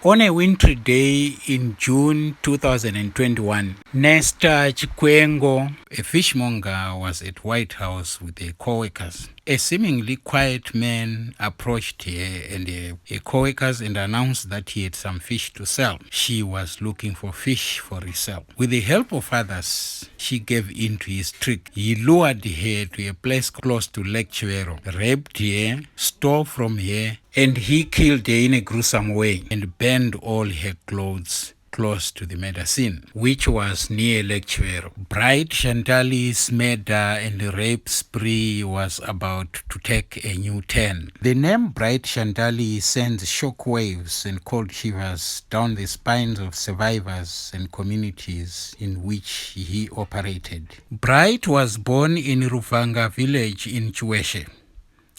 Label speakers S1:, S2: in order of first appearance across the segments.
S1: On a wintry day in June 2021, Nesta Chikwengo, a fishmonger, was at White House with her co-workers. A seemingly quiet man approached her and her co-workers and announced that he had some fish to sell. She was looking for fish for resale. With the help of others, she gave in to his trick. He lured her to a place close to Lake Chiwero, raped her, stole from her, and he killed her in a gruesome way and burned all her clothes close to the murder scene, which was near Lake Chiwero. Bride Zhantali's murder and rape spree was about to take a new turn. The name Bride Zhantali sends shockwaves and cold shivers down the spines of survivors and communities in which he operated. Bride was born in Ruvanga village in Chiweshe.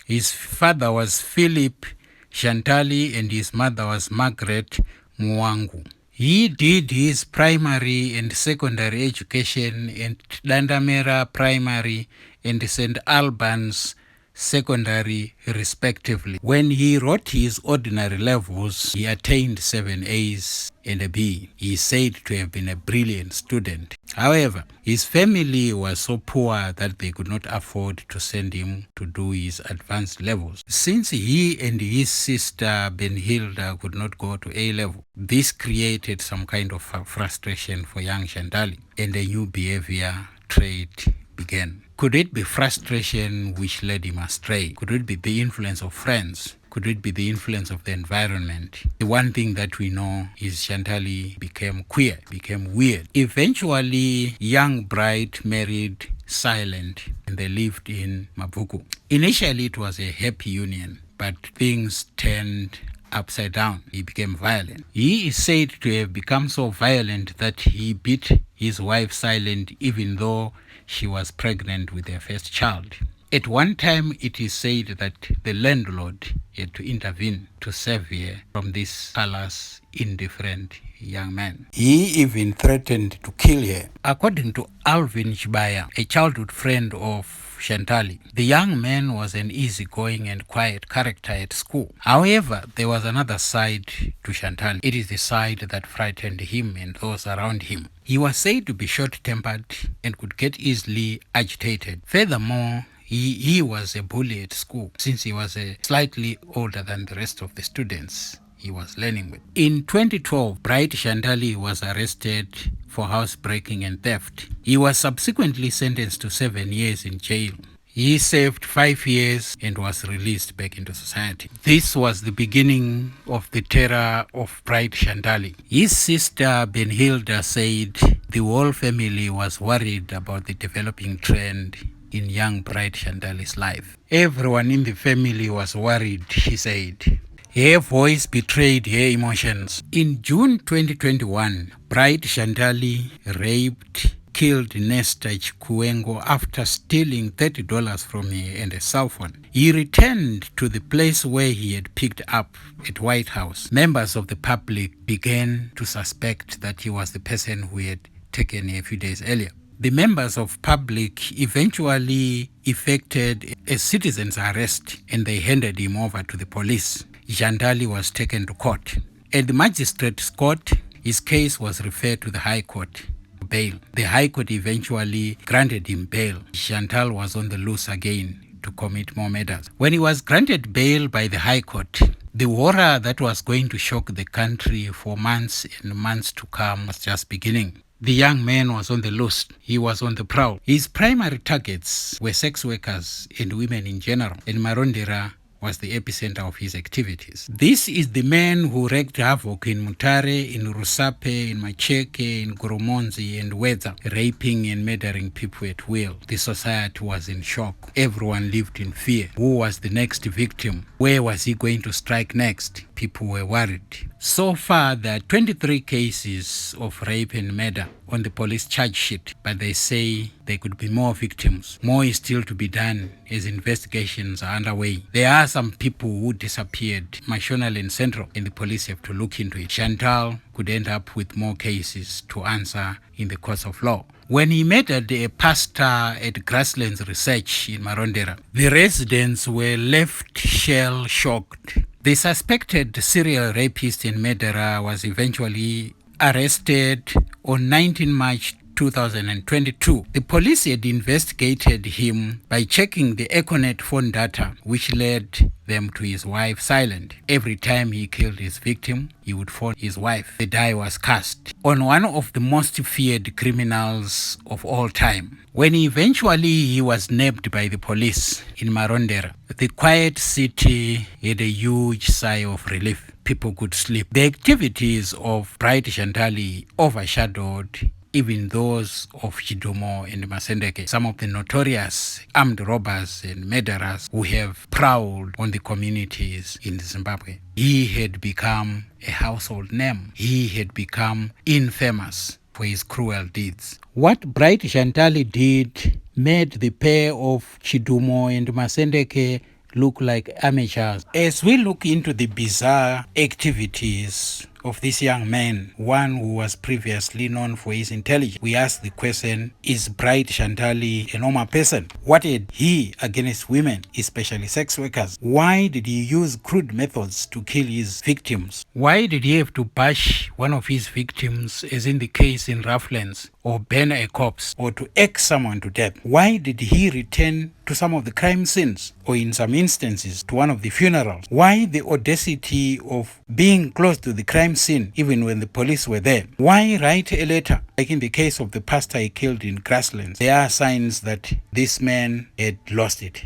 S1: His father was Philip Zhantali and his mother was Margaret Mwangu. He did his primary and secondary education at Dandamera Primary and St. Albans Secondary, respectively. When he wrote his ordinary levels, he attained 7 A's and a B. He is said to have been a brilliant student. However, his family was so poor that they could not afford to send him to do his advanced levels. Since he and his sister Benhilda could not go to A level, this created some kind of frustration for young Zhantali, and a new behavior trait began. Could it be frustration which led him astray? Could it be the influence of friends? Could it be the influence of the environment? The one thing that we know is Zhantali became queer, became weird. Eventually, young bride married Silent and they lived in Mavuku. Initially, it was a happy union, but things turned upside down. He became violent. He is said to have become so violent that he beat his wife Silent even though she was pregnant with their first child. At one time, it is said that the landlord had to intervene to save her from this callous, indifferent young man. He even threatened to kill her. According to Alvin Chibaya, a childhood friend of Zhantali, the young man was an easygoing and quiet character at school. However, there was another side to Zhantali. It is the side that frightened him and those around him. He was said to be short-tempered and could get easily agitated. Furthermore, he was a bully at school since he was slightly older than the rest of the students he was learning with. In 2012, Bride Zhantali was arrested for housebreaking and theft. He was subsequently sentenced to 7 years in jail. He served 5 years and was released back into society. This was the beginning of the terror of Bride Zhantali. His sister Benhilda said the whole family was worried about the developing trend in young Bride Zhantali's life. Everyone in the family was worried, she said. Her voice betrayed her emotions. In June 2021, Bride Zhantali raped, killed Nesta Chikwengo after stealing $30 from her and a cell phone. He returned to the place where he had picked up at White House. Members of the public began to suspect that he was the person who had taken her a few days earlier. The members of public eventually effected a citizen's arrest and they handed him over to the police. Zhantali was taken to court. At the magistrate's court, his case was referred to the High Court for bail. The High Court eventually granted him bail. Zhantali was on the loose again to commit more murders. When he was granted bail by the High Court, the horror that was going to shock the country for months and months to come was just beginning. The young man was on the loose. He was on the prowl. His primary targets were sex workers and women in general, and Marondera was the epicenter of his activities. This is the man who wreaked havoc in Mutare, in Rusape, in Macheke, in Goromonzi, and Weza, raping and murdering people at will. The society was in shock. Everyone lived in fear. Who was the next victim? Where was he going to strike next? People were worried. So far, there are 23 cases of rape and murder on the police charge sheet, but they say there could be more victims. More is still to be done as investigations are underway. There are some people who disappeared, Mashonal and Central, and the police have to look into it. Zhantali could end up with more cases to answer in the courts of law. When he murdered a pastor at Grasslands Research in Marondera, the residents were left shell-shocked. The suspected serial rapist and murderer was eventually arrested on 19 March 2022. The police had investigated him by checking the Econet phone data, which led them to his wife Silent. Every time he killed his victim, he would phone his wife. The die was cast on one of the most feared criminals of all time. When eventually he was nabbed by the police in Marondera, the quiet city had a huge sigh of relief. People could sleep. The activities of Bright Zhantali overshadowed even those of Chidumo and Masendeke, some of the notorious armed robbers and murderers who have prowled on the communities in Zimbabwe. He had become a household name. He had become infamous for his cruel deeds. What Bright Zhantali did made the pair of Chidumo and Masendeke look like amateurs. As we look into the bizarre activities of this young man, one who was previously known for his intelligence, we ask the question, is Bright Zhantali a normal person? What had he against women, especially sex workers? Why did he use crude methods to kill his victims? Why did he have to bash one of his victims, as in the case in Roughlands, or burn a corpse, or to axe someone to death? Why did he return to some of the crime scenes, or in some instances to one of the funerals? Why the audacity of being close to the crime scene even when the police were there? Why write a letter? Like in the case of the pastor he killed in Grasslands, there are signs that this man had lost it.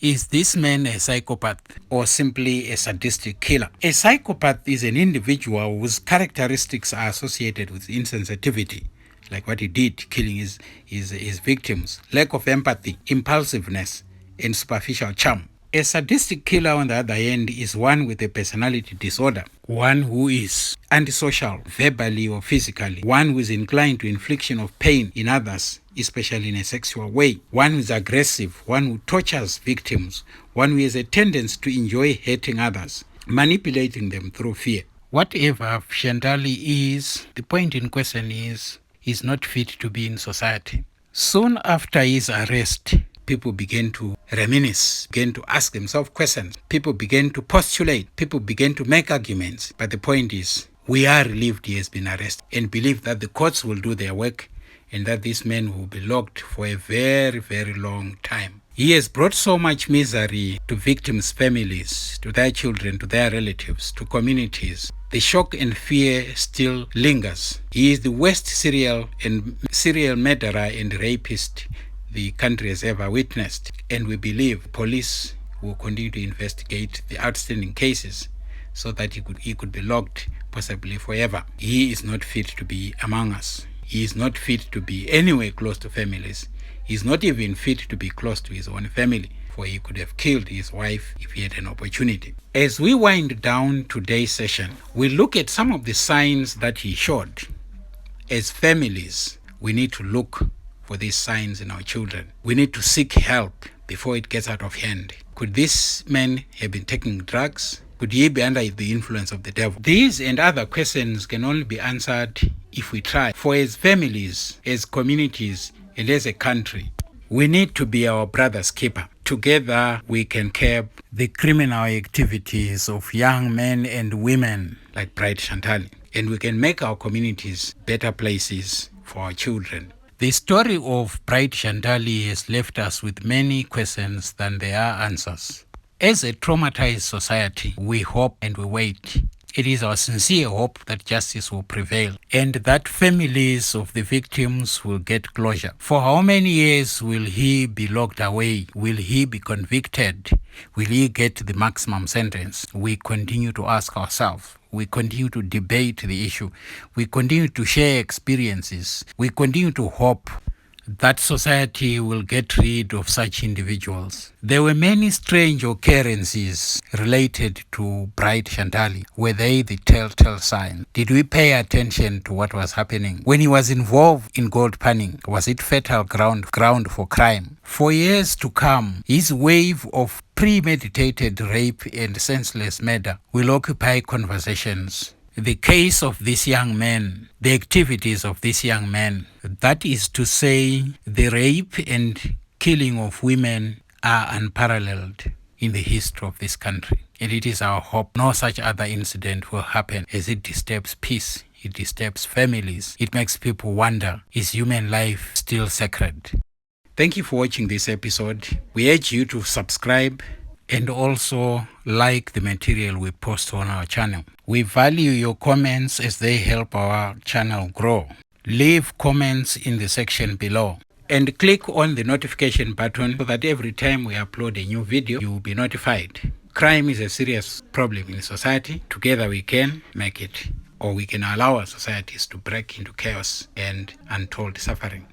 S1: Is this man a psychopath or simply a sadistic killer? A psychopath is an individual whose characteristics are associated with insensitivity, like what he did, killing his victims, lack of empathy, impulsiveness, and superficial charm. A sadistic killer, on the other hand, is one with a personality disorder, one who is antisocial, verbally or physically, one who is inclined to infliction of pain in others, especially in a sexual way, one who is aggressive, one who tortures victims, one who has a tendency to enjoy hurting others, manipulating them through fear. Whatever Zhantali is, the point in question is, he's not fit to be in society. Soon after his arrest, people began to reminisce, began to ask themselves questions. People began to postulate. People began to make arguments. But the point is, we are relieved he has been arrested and believe that the courts will do their work and that this man will be locked for a very, very long time. He has brought so much misery to victims' families, to their children, to their relatives, to communities. The shock and fear still lingers. He is the worst serial murderer and rapist the country has ever witnessed, and we believe police will continue to investigate the outstanding cases so that he could be locked possibly forever. He is not fit to be among us. He is not fit to be anywhere close to families. He is not even fit to be close to his own family, for he could have killed his wife if he had an opportunity. As we wind down today's session, we look at some of the signs that he showed. As families, we need to look for these signs in our children. We need to seek help before it gets out of hand. Could this man have been taking drugs? Could he be under the influence of the devil? These and other questions can only be answered if we try. For as families, as communities, and as a country, we need to be our brother's keeper. Together, we can curb the criminal activities of young men and women like Bright Zhantali, and we can make our communities better places for our children. The story of Bright Zhantali has left us with many questions than there are answers. As a traumatized society, we hope and we wait. It is our sincere hope that justice will prevail and that families of the victims will get closure. For how many years will he be locked away? Will he be convicted? Will he get the maximum sentence? We continue to ask ourselves. We continue to debate the issue. We continue to share experiences. We continue to hope that society will get rid of such individuals. There were many strange occurrences related to Bright Zhantali. Were they the telltale sign? Did we pay attention to what was happening? When he was involved in gold panning, was it fertile ground for crime? For years to come, his wave of premeditated rape and senseless murder will occupy conversations. The case of this young man, the activities of this young man, that is to say, the rape and killing of women are unparalleled. in the history of this country. And it is our hope no such other incident will happen, as it disturbs peace, it disturbs families, it makes people wonder, is human life still sacred? Thank you for watching this episode. We urge you to subscribe and also like the material we post on our channel. We value your comments as they help our channel grow. Leave comments in the section below and click on the notification button so that every time we upload a new video, you will be notified. Crime is a serious problem in society. Together we can make it, or we can allow our societies to break into chaos and untold suffering.